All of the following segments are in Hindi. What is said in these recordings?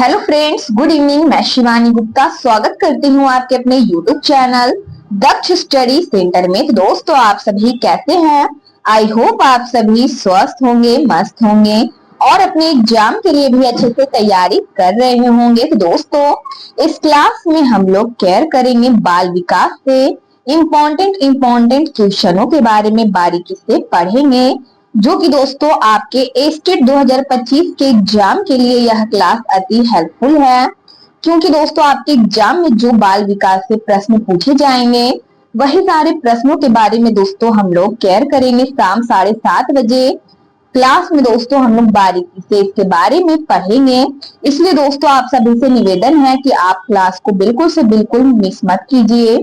Hello friends, good evening. मैं शिवानी गुप्ता स्वागत करती हूँ आपके अपने यूट्यूब चैनल दक्ष स्टडी सेंटर में। तो दोस्तों, आप सभी कैसे हैं? आई होप आप सभी स्वस्थ होंगे, मस्त होंगे और अपने एग्जाम के लिए भी अच्छे से तैयारी कर रहे होंगे। तो दोस्तों, इस क्लास में हम लोग केयर करेंगे बाल विकास से इम्पोर्टेंट क्वेश्चनों के बारे में बारीकी से पढ़ेंगे, जो कि दोस्तों आपके एस्टेट 2025 के एग्जाम के लिए यह क्लास अति हेल्पफुल है। क्योंकि दोस्तों आपके एग्जाम में जो बाल विकास से प्रश्न पूछे जाएंगे वही सारे प्रश्नों के बारे में दोस्तों हम लोग केयर करेंगे। शाम 7:30 बजे क्लास में दोस्तों हम लोग बारीकी से इसके बारे में पढ़ेंगे। इसलिए दोस्तों आप सभी से निवेदन है कि आप क्लास को बिल्कुल से बिल्कुल मिस मत कीजिए।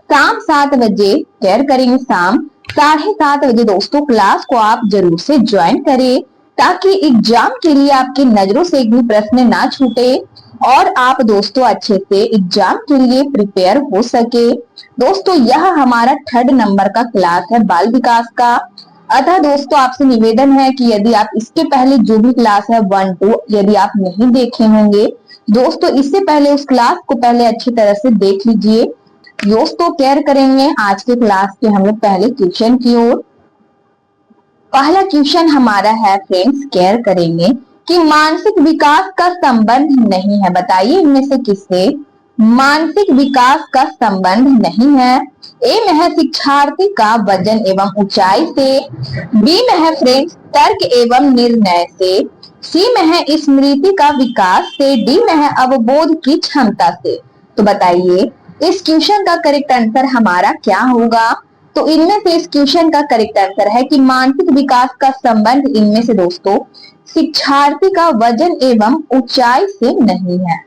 शाम 7 बजे केयर करेंगे। शाम 7:30 बजे दोस्तों क्लास को आप जरूर से ज्वाइन करें, ताकि एग्जाम के लिए आपकी नजरों से एक भी प्रश्न ना छूटे और आप दोस्तों अच्छे से एग्जाम के लिए प्रिपेयर हो सके। दोस्तों यह हमारा 3rd नंबर का क्लास है बाल विकास का। अतः दोस्तों आपसे निवेदन है कि यदि आप इसके पहले जो भी क्लास है 1-2 यदि आप नहीं देखे होंगे दोस्तों, इससे पहले उस क्लास को पहले अच्छी तरह से देख लीजिए। दोस्तों केयर करेंगे आज के क्लास के हम लोग पहले क्वेश्चन की ओर। पहला क्वेश्चन हमारा है फ्रेंड्स, केयर करेंगे कि मानसिक विकास का संबंध नहीं है। बताइए इनमें से किससे मानसिक विकास का संबंध नहीं है? ए में है शिक्षार्थी का वजन एवं ऊंचाई से, बी में है फ्रेंड्स तर्क एवं निर्णय से, सी में है स्मृति का विकास से, डी में है अवबोध की क्षमता से। तो बताइए इस क्वेश्चन का करेक्ट आंसर हमारा क्या होगा? तो इनमें से इस क्वेश्चन का करेक्ट आंसर है कि मानसिक विकास का संबंध इनमें से दोस्तों शिक्षार्थी का वजन एवं ऊंचाई से नहीं है।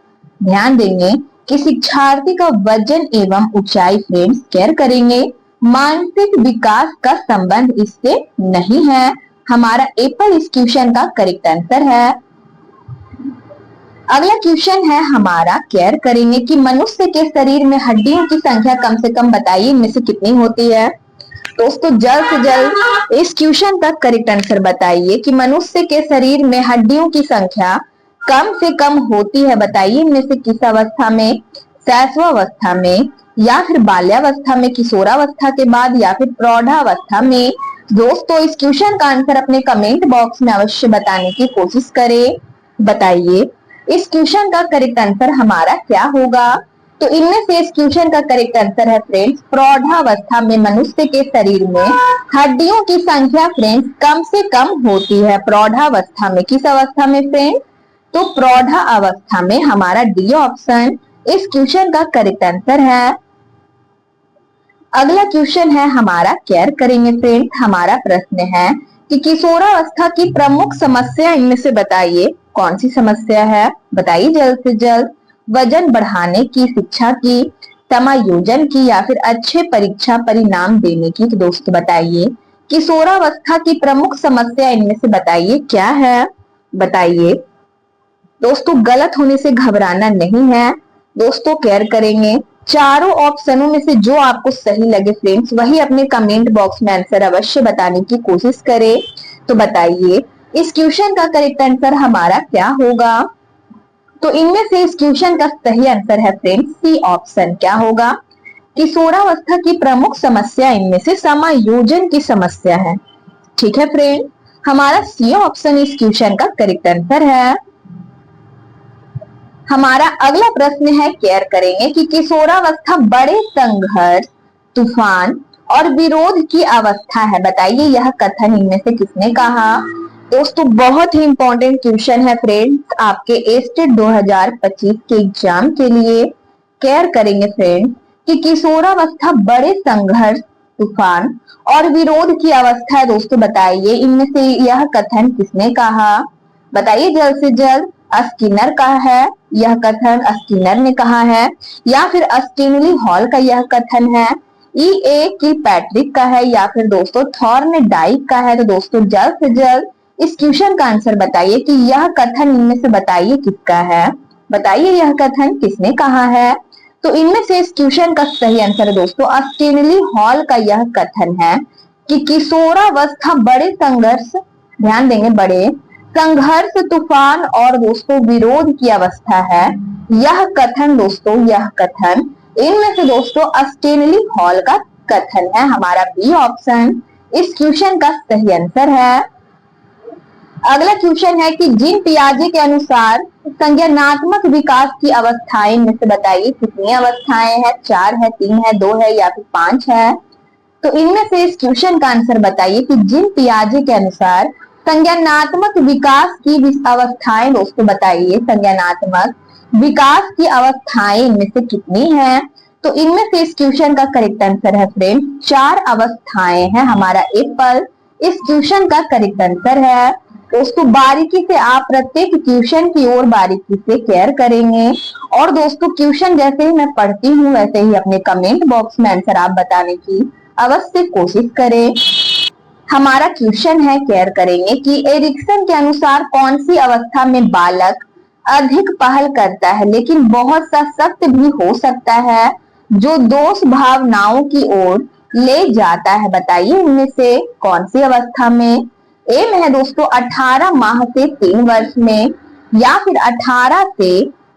ध्यान देंगे कि शिक्षार्थी का वजन एवं ऊंचाई फ्रेंड्स केयर करेंगे मानसिक विकास का संबंध इससे नहीं है। हमारा एप्पल इस क्वेश्चन का करेक्ट आंसर है। अगला क्वेश्चन है हमारा, केयर करेंगे कि मनुष्य के शरीर में हड्डियों की संख्या कम से कम बताइए इनमें से कितनी होती है। दोस्तों जल्द से जल्द इस क्वेश्चन का करेक्ट आंसर बताइए कि मनुष्य के शरीर में हड्डियों की संख्या कम से कम होती है। बताइए इनमें से किस अवस्था में? शैशवावस्था में, या फिर बाल्यावस्था में, किशोरावस्था के बाद, या फिर प्रौढ़ावस्था में। दोस्तों इस क्वेश्चन का आंसर अपने कमेंट बॉक्स में अवश्य बताने की कोशिश करें। बताइए इस क्वेश्चन का करेक्ट आंसर हमारा क्या होगा? तो इनमें से इस क्वेश्चन का करेक्ट आंसर है फ्रेंड्स प्रौढ़ावस्था में मनुष्य के शरीर में हड्डियों की संख्या फ्रेंड्स कम से कम होती है। प्रौढ़ावस्था में, किस अवस्था में फ्रेंड्स? तो प्रौढ़ा अवस्था में। हमारा डी ऑप्शन इस क्वेश्चन का करेक्ट आंसर है। अगला क्वेश्चन है हमारा, केयर करेंगे फ्रेंड्स। हमारा प्रश्न है कि किशोरावस्था की प्रमुख समस्या इनमें से बताइए कौन सी समस्या है? बताइए जल्द से जल्द। वजन बढ़ाने की, शिक्षा की, समायोजन की, या फिर अच्छे परीक्षा परिणाम देने की। तो दोस्तों बताइए किशोरावस्था की प्रमुख समस्या इनमें से बताइए क्या है? बताइए दोस्तों गलत होने से घबराना नहीं है। दोस्तों केयर करेंगे चारों ऑप्शनों में से जो आपको सही लगे फ्रेंड्स वही अपने कमेंट बॉक्स में आंसर अवश्य बताने की कोशिश करें। तो बताइए इस क्वेश्चन का करेक्ट आंसर हमारा क्या होगा? तो इनमें से इस क्वेश्चन का सही आंसर है फ्रेंड्स सी ऑप्शन। क्या होगा? किशोरावस्था की प्रमुख समस्या इनमें से समायोजन की समस्या है। ठीक है फ्रेंड, हमारा सी ऑप्शन इस क्वेश्चन का करेक्ट आंसर है। हमारा अगला प्रश्न है, केयर करेंगे कि किशोरावस्था बड़े संघर्ष, तूफान और विरोध की अवस्था है। बताइए यह कथन इनमें से किसने कहा? दोस्तों बहुत ही इंपॉर्टेंट क्वेश्चन है फ्रेंड्स आपके एस्टेट 2025 के एग्जाम के लिए। केयर करेंगे फ्रेंड्स कि किशोरावस्था बड़े संघर्ष, तूफान और विरोध की अवस्था है। दोस्तों बताइए इनमें से यह कथन किसने कहा? बताइए जल्द से जल्द। स्किनर का है यह कथन, स्किनर ने कहा है, या फिर स्टिनली हॉल का यह कथन है, E.A. किलपैट्रिक का है, या फिर दोस्तों थॉर्नडाइक का है। तो दोस्तों जल्द से जल्द इस क्वेश्चन का आंसर बताइए कि यह कथन इनमें से बताइए किसका है? बताइए यह कथन किसने कहा है? तो इनमें से इस क्वेश्चन का सही आंसर है दोस्तों स्टिनली हॉल का यह कथन है कि किशोरावस्था बड़े संघर्ष, ध्यान देंगे बड़े संघर्ष, तूफान और दोस्तों विरोध की अवस्था है। यह कथन दोस्तों, यह कथन इनमें से दोस्तों स्टेनली हॉल का कथन है। हमारा बी ऑप्शन इस क्वेश्चन का सही आंसर है। अगला क्वेश्चन है कि जीन पियाजे के अनुसार संज्ञानात्मक विकास की अवस्थाएं में से बताइए कितनी अवस्थाएं हैं, 4 है, 3 है, 2 है या फिर 5 है। तो इनमें से इस क्वेश्चन का आंसर बताइए कि जीन पियाजे के अनुसार संज्ञानात्मक विकास की अवस्थाएं दोस्तों बताइए, संज्ञानात्मक विकास की अवस्थाएं इनमें से कितनी है। तो इनमें से इस क्वेश्चन का करेक्ट आंसर है फ्रेंड 4 अवस्थाएं हैं। हमारा एप्पल इस क्वेश्चन का करेक्ट आंसर है। दोस्तों बारीकी से आप प्रत्येक क्वेश्चन की ओर बारीकी से केयर करेंगे और दोस्तों क्वेश्चन जैसे ही मैं पढ़ती हूँ वैसे ही अपने कमेंट बॉक्स में आंसर आप बताने की अवश्य कोशिश करें। हमारा क्वेश्चन है, केयर करेंगे कि एरिक्सन के अनुसार कौन सी अवस्था में बालक अधिक पहल करता है लेकिन बहुत सा सख्त भी हो सकता है जो दोष भावनाओं की ओर ले जाता है। बताइए इनमें से कौन सी अवस्था में। ए में है दोस्तों 18 माह से 3 वर्ष में, या फिर 18 से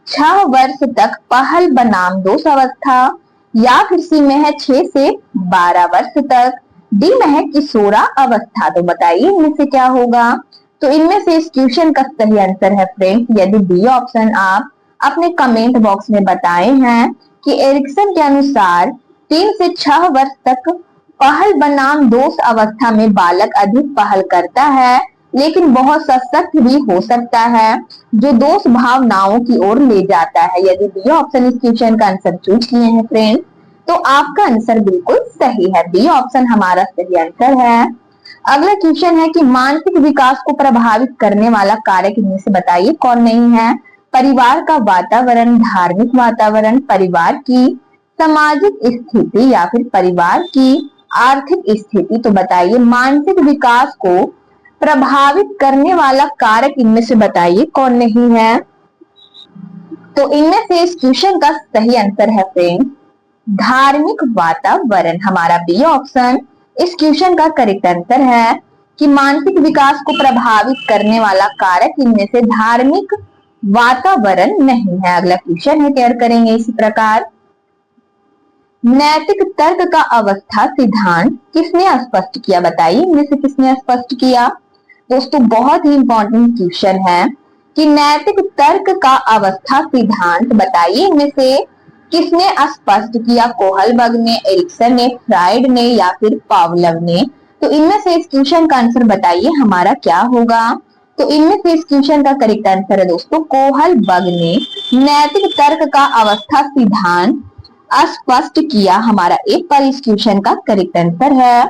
6 वर्ष तक पहल बनाम दोष अवस्था, या फिर सी में है 6 से 12 वर्ष तक, डी में है किशोरा अवस्था। तो बताइए इनमें से क्या होगा। तो इनमें से इस क्वेश्चन का सही आंसर है फ्रेंड्स यदि बी ऑप्शन आप अपने कमेंट बॉक्स में बताए हैं कि एरिक्सन के अनुसार 3 से 6 वर्ष तक पहल बनाम दोष अवस्था में बालक अधिक पहल करता है लेकिन बहुत सशक्त भी हो सकता है जो दोष भावनाओं की ओर ले जाता है। यदि बी ऑप्शन इस क्वेश्चन का आंसर चूज किए हैं फ्रेंड्स तो आपका आंसर बिल्कुल सही है, बी ऑप्शन हमारा सही आंसर है। अगला क्वेश्चन है कि मानसिक विकास को प्रभावित करने वाला कारक इनमें से बताइए कौन नहीं है। परिवार का वातावरण, धार्मिक वातावरण, परिवार की सामाजिक स्थिति या फिर परिवार की आर्थिक स्थिति। तो बताइए मानसिक विकास को प्रभावित करने वाला कारक इनमें से बताइए कौन नहीं है। तो इनमें से इस क्वेश्चन का सही आंसर है फ्रेंड्स धार्मिक वातावरण। हमारा बी ऑप्शन इस क्वेश्चन का करेक्ट आंसर है कि मानसिक विकास को प्रभावित करने वाला कारक इनमें से धार्मिक वातावरण नहीं है। अगला क्वेश्चन है, केयर करेंगे इसी प्रकार। नैतिक तर्क का अवस्था सिद्धांत किसने स्पष्ट किया। बताइए इनमें से किसने स्पष्ट किया। दोस्तों बहुत ही इंपॉर्टेंट क्वेश्चन है कि नैतिक तर्क का अवस्था सिद्धांत बताइए इनमें से किसने स्पष्ट किया। कोहलबर्ग ने, एरिक्सन ने, फ्राइड ने या फिर पावलव ने। तो इनमें से इस क्वेश्चन का आंसर बताइए हमारा क्या होगा। तो इनमें से इस क्वेश्चन का करेक्ट आंसर है दोस्तों कोहलबर्ग ने नैतिक तर्क का अवस्था सिद्धांत स्पष्ट किया। हमारा एक पर इस क्वेश्चन का करेक्ट आंसर है।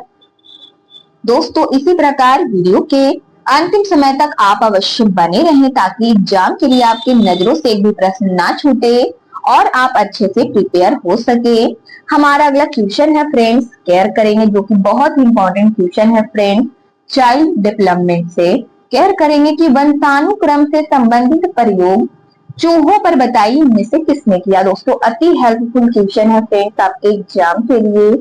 दोस्तों इसी प्रकार वीडियो के अंतिम समय तक आप अवश्य बने रहें ताकि एग्जाम के लिए आपकी नजरों से एक भी प्रश्न ना छूटे और आप अच्छे से प्रिपेयर हो सके। हमारा अगला क्वेश्चन है फ्रेंड्स, केयर करेंगे जो कि बहुत ही इंपॉर्टेंट क्वेश्चन है फ्रेंड्स चाइल्ड डेवलपमेंट से। केयर करेंगे कि वंशानुक्रम से संबंधित प्रयोग चूहों पर बताइए इनमें से किसने किया। दोस्तों अति हेल्पफुल क्वेश्चन है फ्रेंड्स आपके एग्जाम के लिए।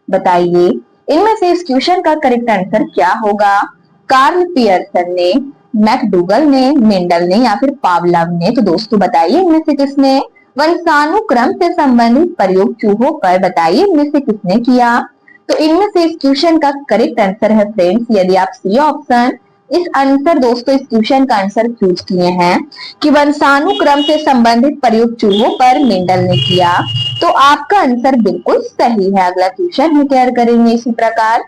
बताइए इनमें से इस क्वेश्चन का करेक्ट आंसर क्या होगा। कार्ल पियर्सन ने, मैकडूगल ने, मेंडल ने या फिर पावलव ने। तो दोस्तों बताइए इनमें से किसने वंशानुक्रम से संबंधित प्रयोग चूहों पर बताइए इनमें से किसने किया। तो इनमें से इस क्वेश्चन का करेक्ट आंसर है फ्रेंड्स यदि आप सी ऑप्शन इस आंसर दोस्तों इस क्वेश्चन का आंसर चूज किए हैं कि वंशानुक्रम से संबंधित प्रयोग चूहों पर मेंडल ने किया तो आपका आंसर बिल्कुल सही है। अगला क्वेश्चन है, केयर करेंगे इसी प्रकार।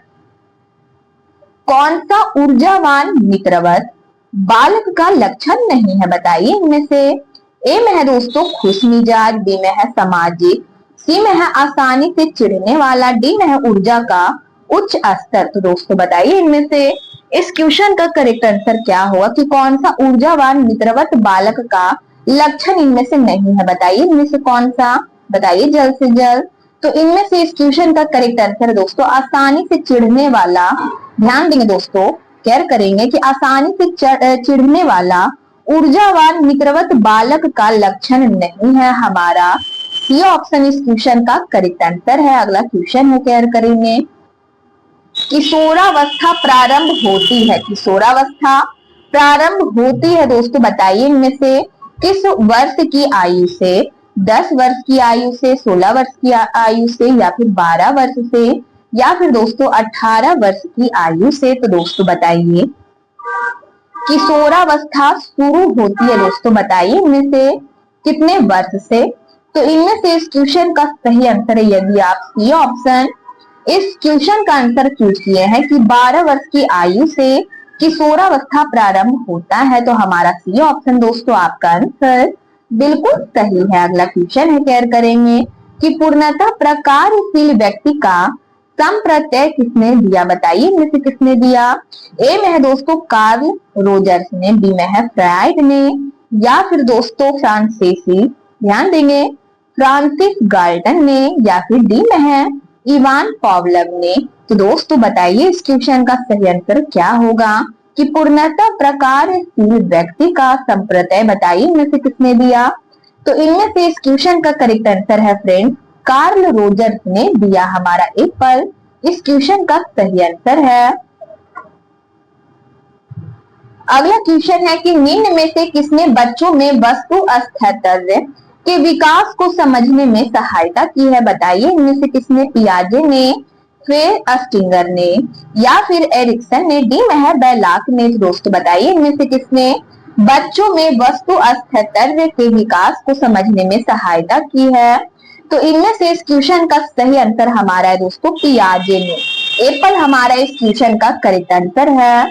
कौन सा ऊर्जावान मित्रवत बालक का लक्षण नहीं है। बताइए इनमें से। ए में है दोस्तों खुश मिजाज, बी में है सामाजिक, सी में है आसानी से चिढ़ने वाला, डी में है ऊर्जा का उच्च स्तर। तो दोस्तों बताइए इनमें से इस क्वेश्चन का करेक्ट आंसर क्या होगा कि कौन सा ऊर्जावान मित्रवत बालक का लक्षण इनमें से नहीं है। बताइए इनमें से कौन सा, बताइए जल्द से जल्द। तो इनमें से इस क्वेश्चन का करेक्ट आंसर दोस्तों आसानी से चिढ़ने वाला। ध्यान देंगे दोस्तों, केयर करेंगे कि आसानी से चिढ़ने वाला ऊर्जावान मित्रवत बालक का लक्षण नहीं है। हमारा सी ऑप्शन इस क्वेश्चन का करेक्ट आंसर है। अगला क्वेश्चन है, केयर करेंगे। किशोरावस्था प्रारंभ होती है, किशोरावस्था प्रारंभ होती है दोस्तों, बताइए इनमें से किस वर्ष की आयु से? 10 वर्ष की आयु से, 16 वर्ष की आयु से, या फिर 12 वर्ष से, या फिर दोस्तों 18 वर्ष की आयु से? तो दोस्तों बताइए किशोरावस्था शुरू होती है दोस्तों, बताइए इनमें से कितने वर्ष से? तो इनमें से इस क्वेश्चन का सही आंसर है यदि आप सी ऑप्शन इस क्वेश्चन का आंसर चूज किए हैं कि 12 वर्ष की आयु से किशोरावस्था प्रारंभ होता है, तो हमारा सी ऑप्शन दोस्तों आपका आंसर बिल्कुल सही है। अगला क्वेश्चन है, केयर करेंगे कि पूर्णतः प्रकारशील व्यक्ति का संप्रत्यय किसने दिया? बताइए इनमें से किसने दिया? ए में है दोस्तों कार्ल रोजर्स ने, बी में है फ्राइड ने, या फिर दोस्तों फ्रांसीसी, ध्यान देंगे, फ्रांसिस गाल्टन ने, या फिर डी में है इवान पावलव ने। तो दोस्तों बताइए इस क्वेश्चन का सही आंसर क्या होगा कि पूर्णतः प्रकारशील व्यक्ति का संप्रत्यय, बताइए इनमें से किसने दिया? तो इनमें से इस क्वेश्चन का करेक्ट आंसर है फ्रेंड्स कार्ल रोजर्स ने दिया, हमारा एप्पल इस क्वेश्चन का सही आंसर है। अगला क्वेश्चन है कि निम्न में से किसने बच्चों में वस्तु स्थिरता के विकास को समझने में सहायता की है? बताइए इनमें से किसने? पियाजे ने, फिर स्टिंगर ने, या फिर एरिक्सन ने, डी में है बेलाक ने। दोस्तों बताइए इनमें से किसने बच्चों में वस्तु स्थिरता के विकास को समझने में सहायता की है? तो इनमें से इस क्वेश्चन का सही आंसर हमारा है दोस्तों पियाजे ने, एप्पल हमारा इस क्वेश्चन का करेक्ट आंसर है।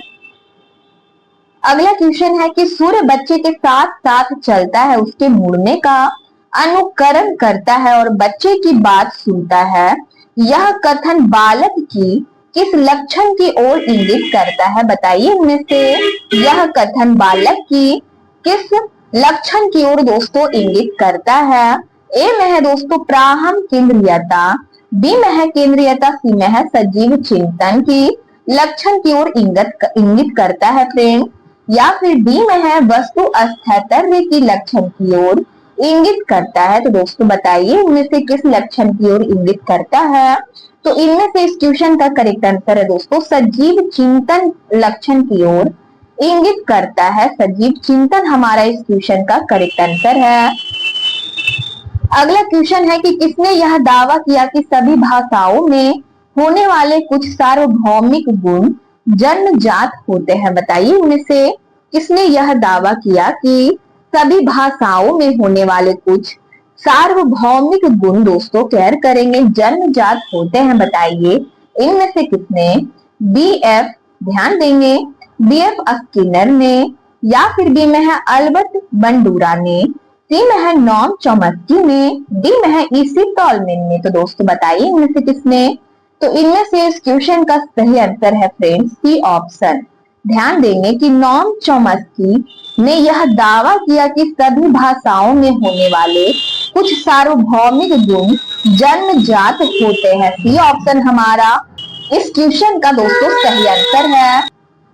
अगला क्वेश्चन है कि सूर्य बच्चे के साथ साथ चलता है, उसके मुड़ने का अनुकरण करता है और बच्चे की बात सुनता है, यह कथन बालक की किस लक्षण की ओर इंगित करता है? बताइए इनमें से यह कथन बालक की किस लक्षण की ओर दोस्तों इंगित करता है? ए में है दोस्तों प्राहम केंद्रीयता, बी में है केंद्रीयता, सी में है सजीव चिंतन की लक्षण की ओर इंगित करता है फ्रेंड, या फिर डी में है वस्तु स्थिरता की लक्षण की ओर इंगित करता है? तो दोस्तों बताइए इनमें से किस लक्षण की ओर इंगित करता है? तो इनमें से इस क्वेश्चन का करेक्ट आंसर है दोस्तों सजीव चिंतन लक्षण की ओर इंगित करता है। सजीव चिंतन हमारा इस क्वेश्चन का करेक्ट आंसर है। अगला क्वेश्चन है कि किसने यह दावा किया कि सभी भाषाओं में होने वाले कुछ सार्वभौमिक गुण जन्मजात होते हैं? बताइए इनमें से किसने यह दावा किया कि सभी भाषाओं में होने वाले कुछ सार्वभौमिक गुण दोस्तों केयर करेंगे जन्मजात होते हैं? बताइए इनमें से किसने? बीएफ, ध्यान देंगे, बीएफ स्किनर ने, या फिर बी में है अल्बर्ट बंडूरा ने, सी में है नॉम चॉम्स्की ने, डी में है ईसी टॉलमैन ने। तो दोस्तों बताइए इनमें से किसने? तो इनमें से इस क्वेश्चन का सही आंसर है फ्रेंड्स सी ऑप्शन। ध्यान देंगे कि नॉम चॉम्स्की ने यह दावा किया कि सभी भाषाओं में होने वाले कुछ सार्वभौमिक गुण जन्मजात होते हैं। सी ऑप्शन हमारा इस क्वेश्चन का दोस्तों सही आंसर है।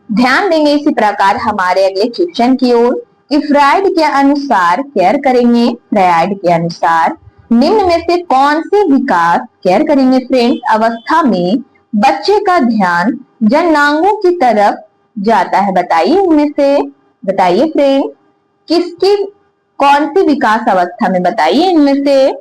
ध्यान देंगे इसी प्रकार हमारे अगले क्वेश्चन की ओर कि फ्राइड के अनुसार केयर करेंगे, फ्राइड के अनुसार निम्न में से कौन से विकास केयर करेंगे फ्रेंड्स अवस्था में बच्चे का ध्यान जननांगों की तरफ जाता है? बताइए इनमें से, बताइए फ्रेंड किसकी कौन सी विकास अवस्था में? बताइए इनमें से,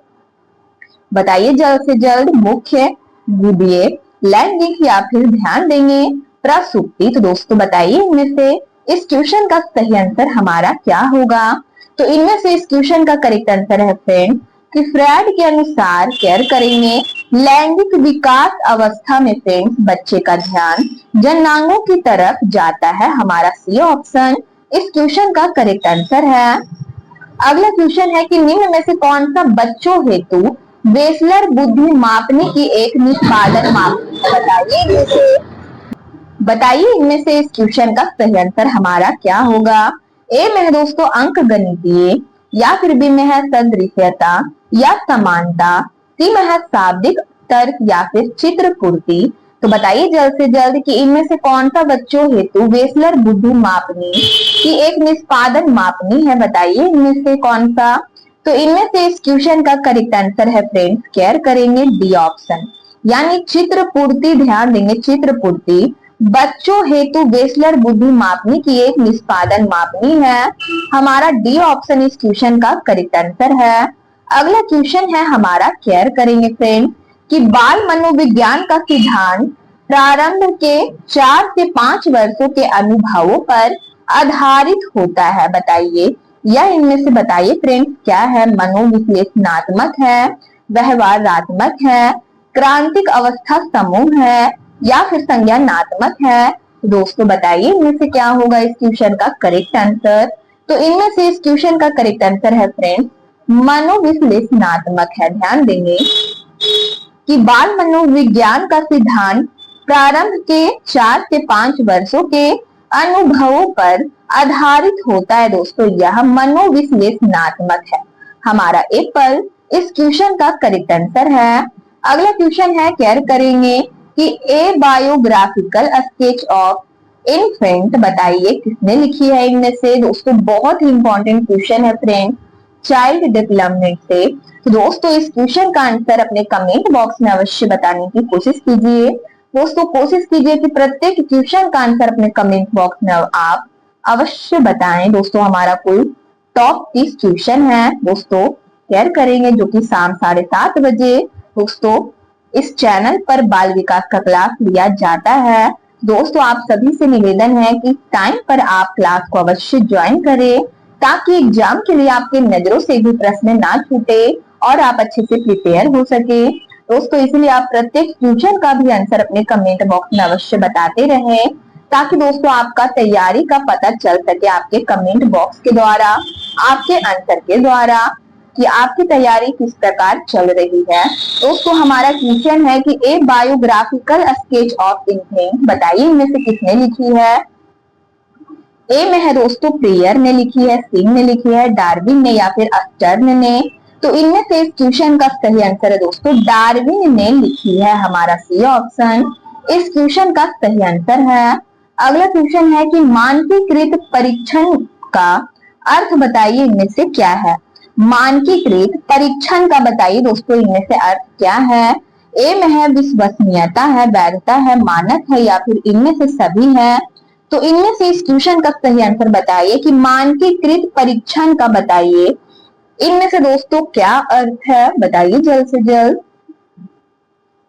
बताइए जल्द से जल्द, मुख्य, गुदीय, लैंगिक, या फिर ध्यान देंगे प्रसुप्ति? तो दोस्तों बताइए इनमें से इस क्वेश्चन का सही आंसर हमारा क्या होगा? तो इनमें से इस क्वेश्चन का करेक्ट आंसर है फ्रेंड कि फ्राइड के अनुसार केयर करेंगे लैंगिक विकास अवस्था में फ्रेंड्स बच्चे का ध्यान जननांगों की तरफ जाता है। हमारा सी ऑप्शन इस क्वेश्चन का करेक्ट आंसर है। अगला क्वेश्चन है कि निम्न में से कौन सा बच्चों हेतु वेसलर बुद्धि मापने की एक निष्पादन माप? बताइए इनमें से इस क्वेश्चन का सही आंसर हमारा क्या होगा? ए में है दोस्तों अंक गणितीय, या फिर बी में है सदृश्यता या समानता, सी में है शाब्दिक तर्क, या फिर चित्र पूर्ति? तो बताइए जल्द से जल्द कि इनमें से कौन सा बच्चों हेतु वेसलर बुद्धि मापनी की एक निष्पादन मापनी है? बताइए इनमें से कौन सा? तो इनमें से इस क्वेश्चन का करेक्ट आंसर है फ्रेंड्स केयर करेंगे डी ऑप्शन, यानी चित्र पूर्ति। ध्यान देंगे चित्र पूर्ति बच्चों हेतु वेसलर बुद्धि मापनी की एक निष्पादन मापनी है। हमारा डी ऑप्शन इस क्वेश्चन का करेक्ट आंसर है। अगला क्वेश्चन है हमारा, केयर करेंगे फ्रेंड कि बाल मनोविज्ञान का सिद्धांत प्रारंभ के 4 से 5 वर्षों के अनुभवों पर आधारित होता है। बताइए या इनमें से बताइए फ्रेंड्स क्या है? मनोविश्लेषणात्मक है, व्यवहारात्मक है, क्रांतिक अवस्था समूह है या फिर संज्ञानात्मक है। दोस्तों बताइए इनमें से क्या होगा इस क्वेश्चन का करेक्ट आंसर? तो इनमें से इस क्वेश्चन का करेक्ट आंसर है फ्रेंड्स मनोविश्लेषणात्मक है। ध्यान देंगे कि बाल मनोविज्ञान का सिद्धांत प्रारंभ के 4 से 5 वर्षों के अनुभवों पर आधारित होता है। दोस्तों यह मनोविश्लेषणात्मक है। हमारा एप्पल इस क्वेश्चन का करेक्ट आंसर है। अगला क्वेश्चन है, केयर करेंगे कि ए बायोग्राफिकल स्केच ऑफ इन्फेंट बताइए किसने लिखी है इनमें से। दोस्तों बहुत ही इंपॉर्टेंट क्वेश्चन है फ्रेंड, चाइल्ड डेवलपमेंट से। तो दोस्तों इस क्वेश्चन का आंसर अपने कमेंट बॉक्स में अवश्य बताने की कोशिश कीजिए। दोस्तों कोशिश कीजिए कि प्रत्येक क्वेश्चन का आंसर अपने कमेंट बॉक्स में आप अवश्य बताएं। दोस्तों हमारा कुल टॉप 30 क्वेश्चन है दोस्तों शेयर करेंगे, जो कि शाम 7:30 बजे दोस्तों इस चैनल पर बाल विकास का क्लास लिया जाता है। दोस्तों आप सभी से निवेदन है कि टाइम पर आप क्लास को अवश्य ज्वाइन करें, ताकि एग्जाम के लिए आपके नजरों से भी प्रश्न ना छूटे और आप अच्छे से प्रिपेयर हो सके। दोस्तों इसलिए आप प्रत्येक क्वेश्चन का भी आंसर अपने कमेंट बॉक्स में अवश्य बताते रहें, ताकि दोस्तों आपका तैयारी का पता चल सके आपके कमेंट बॉक्स के द्वारा, आपके आंसर के द्वारा, कि आपकी तैयारी किस प्रकार चल रही है। दोस्तों हमारा क्वेश्चन है कि ए बायोग्राफिकल स्केच ऑफ इन्फेंट बताइए इनमें से किसने लिखी है। ए में है दोस्तों प्रेयर ने लिखी है, सिंह ने लिखी है, डार्विन ने या फिर अस्टर्न ने। तो इनमें से इस क्वेश्चन का सही आंसर है दोस्तों डार्विन ने लिखी है। हमारा सी ऑप्शन इस क्वेश्चन का सही आंसर है। अगला क्वेश्चन है कि मानकीकृत परीक्षण का अर्थ बताइए इनमें से क्या है। मानकीकृत परीक्षण का बताइए दोस्तों इनमें से अर्थ क्या है। ए में है विश्वसनीयता है, वैधता है, मानक है या फिर इनमें से सभी है। तो इनमें से इस क्वेश्चन का सही आंसर बताइए कि मानकीकृत परीक्षण का बताइए इनमें से दोस्तों क्या अर्थ है, बताइए जल्द से जल्द।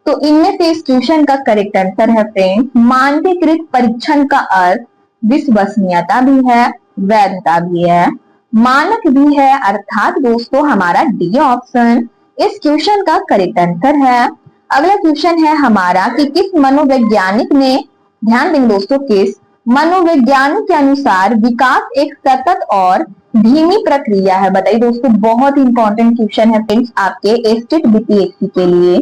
तो इनमें से इस क्वेश्चन का करेक्ट आंसर है फ्रेंड्स मानकीकृत परीक्षण का अर्थ विश्वसनीयता भी है, वैधता भी है, मानक भी है, अर्थात दोस्तों हमारा डी ऑप्शन इस क्वेश्चन का करेक्ट आंसर है। अगला क्वेश्चन है हमारा कि किस मनोवैज्ञानिक ने, ध्यान देंगे दोस्तों, किस मनोवैज्ञानिक के अनुसार विकास एक सतत और धीमी प्रक्रिया है। बताइए दोस्तों बहुत इंपॉर्टेंट क्वेश्चन है फ्रेंड्स आपके स्टेट बीपीएससी के लिए।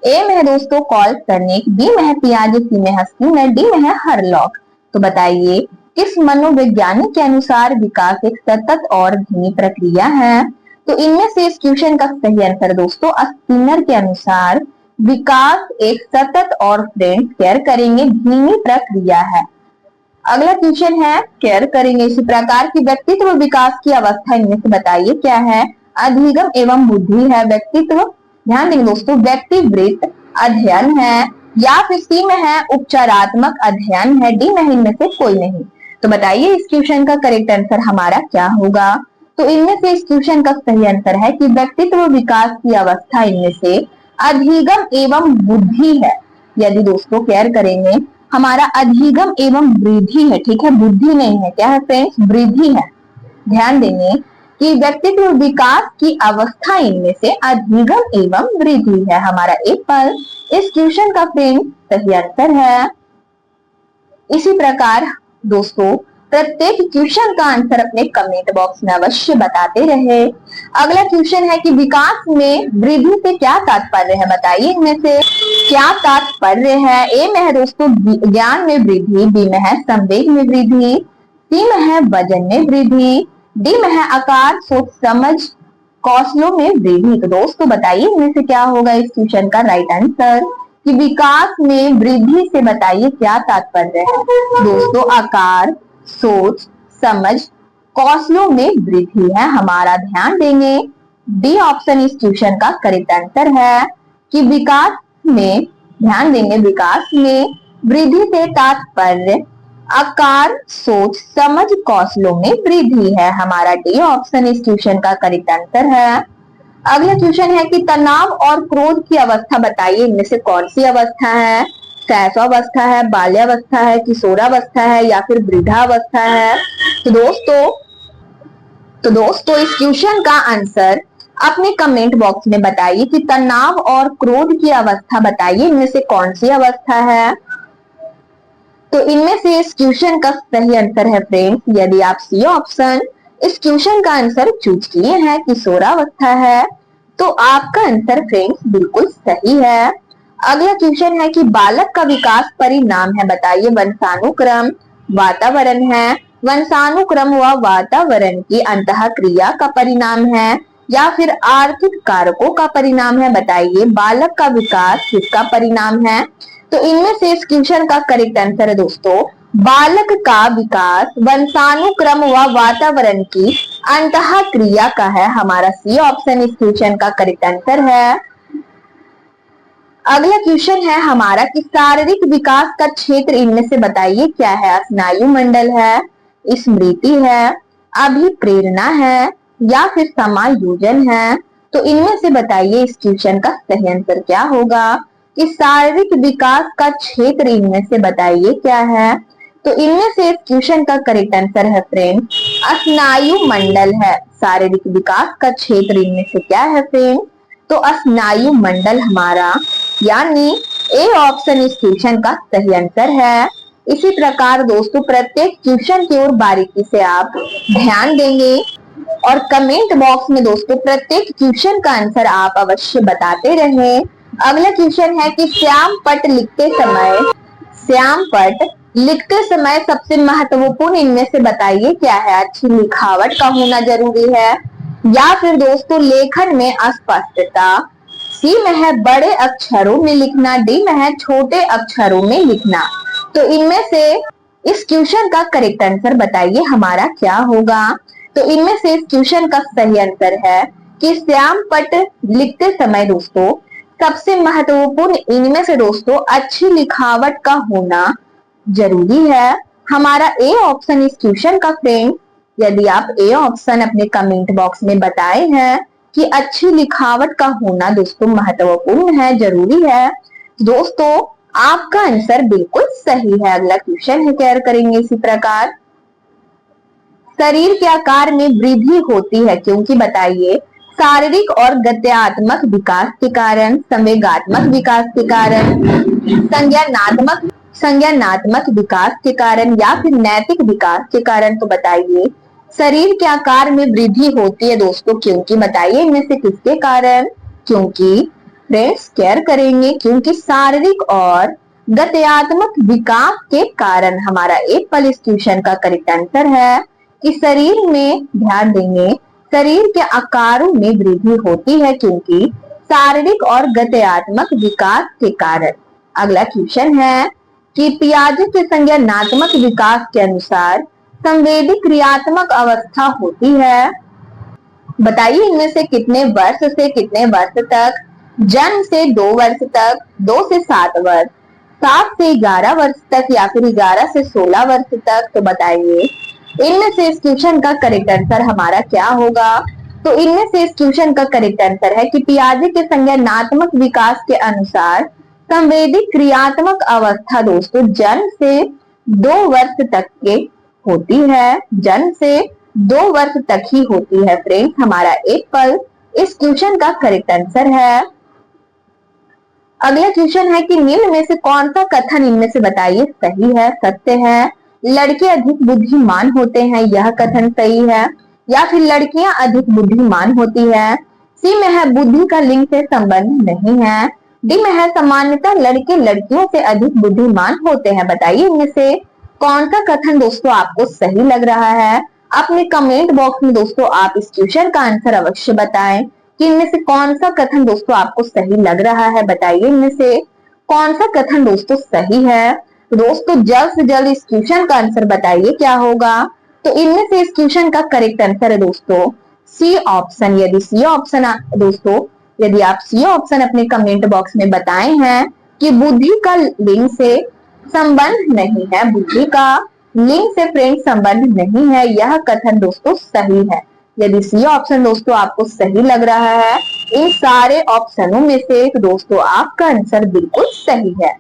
ए में है दोस्तों कॉल सरनेक, बी में है पियाजे, सी में है स्किनर, डी में है हरलॉक। तो बताइए किस मनोवैज्ञानिक के अनुसार विकास एक सतत और धीमी प्रक्रिया है। तो इनमें से इस क्वेश्चन का सही आंसर दोस्तों स्किनर के अनुसार विकास एक सतत और फ्रेंड्स केयर करेंगे धीमी प्रक्रिया है। अगला क्वेश्चन है, केयर करेंगे इसी प्रकार की व्यक्तित्व विकास की अवस्था इनमें से बताइए क्या है। अधिगम एवं बुद्धि है, व्यक्तित्व, ध्यान देंगे दोस्तों, व्यक्तिवृत्त अध्ययन है या फिर सी में है उपचारात्मक अध्ययन है, डी में है इनमें से कोई नहीं। तो बताइए इस क्वेश्चन का करेक्ट आंसर हमारा क्या होगा। तो इनमें से इस क्वेश्चन का सही आंसर है कि व्यक्तित्व विकास की अवस्था इनमें से अधिगम एवं बुद्धि है। यदि दोस्तों केयर करेंगे हमारा अधिगम एवं वृद्धि है, ठीक है, बुद्धि नहीं है, क्या है फ्रेंड्स, वृद्धि है। ध्यान देंगे कि व्यक्तित्व विकास की अवस्था इनमें से अधिगम एवं वृद्धि है। हमारा एप्पल इस क्वेश्चन का फ्रेंड सही आंसर है। इसी प्रकार दोस्तों प्रत्येक क्वेश्चन का आंसर अपने कमेंट बॉक्स में अवश्य बताते रहे। अगला क्वेश्चन है कि विकास में वृद्धि से क्या तात्पर्य है, बताइए इनमें से क्या तात्पर्य है। ए में है दोस्तों ज्ञान में वृद्धि, बी में है संवेग में वृद्धि, सी में है वजन में वृद्धि, डी में है आकार, सोच समझ, कौशलों में वृद्धि। तो दोस्तों बताइए इनमें से क्या होगा इस क्वेश्चन का राइट आंसर कि विकास में वृद्धि से बताइए क्या तात्पर्य है। दोस्तों आकार, सोच समझ, कौशलों में वृद्धि है। हमारा ध्यान देंगे डी ऑप्शन इस क्वेश्चन का करेक्ट आंसर है कि विकास में, ध्यान देंगे विकास में वृद्धि से तात्पर्य आकार, सोच, समझ, कौशलों में वृद्धि है। हमारा डी ऑप्शन इस क्वेश्चन का करेक्ट आंसर है। अगला क्वेश्चन है कि तनाव और क्रोध की अवस्था बताइए, इनमें से कौन सी अवस्था है? शैशवावस्था है, बाल्यावस्था है, किशोरावस्था है या फिर वृद्धावस्था है? तो दोस्तों इस क्वेश्चन का आंसर अपने कमेंट बॉक्स में बताइए कि तनाव और क्रोध की अवस्था बताइए, इनमें से कौन सी अवस्था है? तो इनमें से इस क्वेश्चन का सही आंसर है फ्रेंड्स, यदि आप सी ऑप्शन इस क्वेश्चन का आंसर चूज किए हैं किशोरावस्था है, तो आपका आंसर फ्रेंड्स बिल्कुल सही है। अगला क्वेश्चन है कि बालक का विकास परिणाम है बताइए, वंशानुक्रम, वातावरण है, वंशानुक्रम व वातावरण की अंतः क्रिया का परिणाम है या फिर आर्थिक कारकों का परिणाम है? बताइए बालक का विकास किसका परिणाम है? तो इनमें से इस क्वेश्चन का करेक्ट आंसर है दोस्तों, बालक का विकास वंशानुक्रम व वातावरण की अंतः क्रिया का है। हमारा सी ऑप्शन इस क्वेश्चन का करेक्ट आंसर है। अगला क्वेश्चन है हमारा कि शारीरिक विकास का क्षेत्र इनमें से बताइए क्या है? स्नायु मंडल है, स्मृति है, अभिप्रेरणा है या फिर समायोजन है? तो इनमें से बताइए इस क्वेश्चन का सही आंसर क्या होगा? कि शारीरिक विकास का क्षेत्र इनमें से बताइए क्या है? तो इनमें से इस क्वेश्चन का करेक्ट आंसर है फ्रेंड स्नायु मंडल है। शारीरिक विकास का क्षेत्र इनमें से क्या है फ्रेंड? तो स्नायु मंडल हमारा यानी ए ऑप्शन इस क्वेश्चन का सही आंसर है। इसी प्रकार दोस्तों प्रत्येक क्वेश्चन की ओर बारीकी से आप ध्यान देंगे और कमेंट बॉक्स में दोस्तों प्रत्येक क्वेश्चन का आंसर आप अवश्य बताते रहें। अगला क्वेश्चन है कि श्याम पट लिखते समय सबसे महत्वपूर्ण इनमें से बताइए क्या है? अच्छी लिखावट का होना जरूरी है या फिर दोस्तों लेखन में अस्पष्टता? सी में है बड़े अक्षरों में लिखना, डी में है छोटे अक्षरों में लिखना। तो इनमें से इस क्वेश्चन का करेक्ट आंसर बताइए हमारा क्या होगा? तो इनमें से इस क्वेश्चन का सही आंसर है कि श्याम पट लिखते समय दोस्तों सबसे महत्वपूर्ण इनमें से दोस्तों अच्छी लिखावट का होना जरूरी है। हमारा ए ऑप्शन इस क्वेश्चन का फ्रेंड, यदि आप ए ऑप्शन अपने कमेंट बॉक्स में बताए हैं कि अच्छी लिखावट का होना दोस्तों महत्वपूर्ण है, जरूरी है, दोस्तों आपका आंसर बिल्कुल सही है। अगला क्वेश्चन है केयर करेंगे इसी प्रकार, शरीर के आकार में वृद्धि होती है क्योंकि बताइए शारीरिक और गत्यात्मक विकास के कारण, संवेगात्मक विकास के कारण, संज्ञानात्मक विकास के कारण या फिर नैतिक विकास के कारण? तो बताइए शरीर के आकार में वृद्धि होती है दोस्तों क्योंकि बताइए इनमें से किसके कारण? क्योंकि फ्रेंड्स केयर करेंगे क्योंकि शारीरिक और गत्यात्मक विकास के कारण। हमारा एक पल इस क्वेश्चन का करेक्ट आंसर है कि शरीर में ध्यान देंगे शरीर के आकारों में वृद्धि होती है क्योंकि शारीरिक और गत्यात्मक विकास के कारण। अगला क्वेश्चन है कि पियाजे के संज्ञानात्मक विकास के अनुसार संवेदी क्रियात्मक अवस्था होती है। बताइए इनमें से कितने वर्ष से कितने वर्ष तक? जन्म से 2 वर्ष तक, 2 से 7 वर्ष, 7 से 11 वर्ष तक या फिर 11 से 16 वर्ष तक? तो बताइए इनमें से इस क्वेश्चन का करेक्ट आंसर हमारा क्या होगा? तो इनमें से इस क्वेश्चन का करेक्ट आंसर है कि पियाजे के संज्ञानात्मक विकास के अनुसार संवेदी क्रियात्मक अवस्था दोस्तों जन्म से 2 वर्ष तक के होती है, जन्म से 2 वर्ष तक ही होती है फ्रेंड्स। हमारा एक पल इस क्वेश्चन का करेक्ट आंसर है। अगला क्वेश्चन है कि निम्न में से कौन सा कथन इनमें से बताइए सही है, सत्य है? लड़के अधिक बुद्धिमान होते हैं, यह कथन सही है या फिर लड़कियां अधिक बुद्धिमान होती है? सी में है बुद्धि का लिंग से संबंध नहीं है, डी में है सामान्यतः लड़के लड़कियों से अधिक बुद्धिमान होते हैं। बताइए इनमें से कौन सा कथन दोस्तों आपको सही लग रहा है? अपने कमेंट बॉक्स में दोस्तों आप इस क्वेश्चन का आंसर अवश्य बताएं कि इनमें से कौन सा कथन दोस्तों आपको सही लग रहा है। बताइए इनमें से कौन सा कथन दोस्तों सही है। दोस्तों जल्द से जल्द इस क्वेश्चन का आंसर बताइए क्या होगा? तो इनमें से इस क्वेश्चन का करेक्ट आंसर है दोस्तों सी ऑप्शन। यदि सी ऑप्शन दोस्तों यदि आप सी ऑप्शन अपने कमेंट बॉक्स में बताए हैं कि बुद्धि का लिंग से संबंध नहीं है बुद्धि का, लिंग से फ्रेंड संबंध नहीं है, यह कथन दोस्तों सही है। यदि सी ऑप्शन दोस्तों आपको सही लग रहा है इन सारे ऑप्शनों में से, तो दोस्तों आपका आंसर बिल्कुल सही है।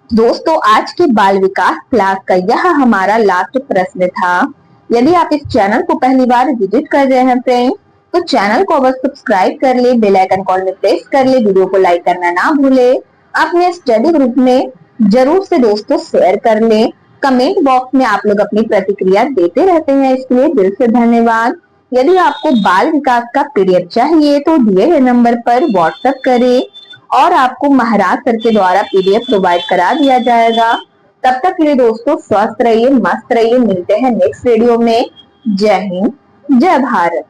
दोस्तों आज के बाल विकास क्लास का यह हमारा लास्ट प्रश्न था। यदि आप इस चैनल को पहली बार विजिट कर रहे हैं फ्रेंड्स, तो चैनल को अवश्य सब्सक्राइब कर ले, बेल आइकन कॉल में प्रेस कर ले, वीडियो को लाइक करना ना भूले, अपने स्टडी ग्रुप में जरूर से दोस्तों शेयर कर ले। कमेंट बॉक्स में आप लोग अपनी प्रतिक्रिया देते रहते हैं, इसके लिए दिल से धन्यवाद। यदि आपको बाल विकास का पीडीएफ चाहिए तो दिए गए नंबर पर व्हाट्सएप करें और आपको महाराज सर के द्वारा पीडीएफ प्रोवाइड करा दिया जाएगा। तब तक के लिए दोस्तों स्वस्थ रहिए, मस्त रहिए, मिलते हैं नेक्स्ट वीडियो में। जय हिंद, जय भारत।